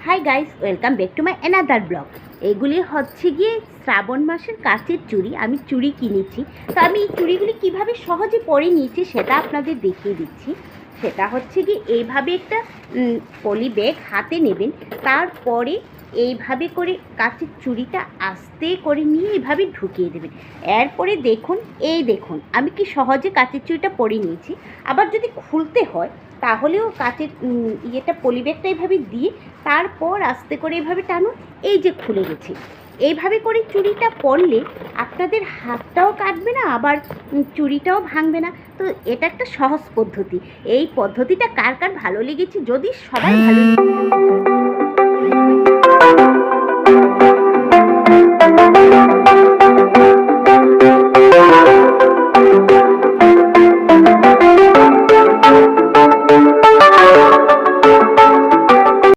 Hi guys, welcome back to my another blog. এগুলি হচ্ছে গিয়ে শ্রাবণ মাসের কাচের চুড়ি। আমি চুড়ি কিনেছি, তো আমি এই চুড়িগুলি কীভাবে সহজে পরে নিয়েছি সেটা আপনাদের দেখিয়ে দিচ্ছি। সেটা হচ্ছে গিয়ে এইভাবে একটা পলি ব্যাগ হাতে নেবেন, তারপরে এইভাবে করে কাচের চুড়িটা আস্তে করে নিয়ে এইভাবে ঢুকিয়ে দেবেন। এরপরে দেখুন আমি কি সহজে কাচের চুড়িটা পরে নিয়েছি। আবার যদি খুলতে হয় তাহলেও কাচের পলি ব্যাগটা এইভাবে দিয়ে তারপর আস্তে করে এইভাবে টানুন, এই যে খুলে গেছে। এইভাবে করে চুড়িটা পরলে আপনাদের হাতটাও কাটবে না, আবার চুড়িটাও ভাঙবে না। তো এটা একটা সহজ পদ্ধতি। এই পদ্ধতিটা কার কার ভালো লেগেছে, যদি সবাই ভালো লেগে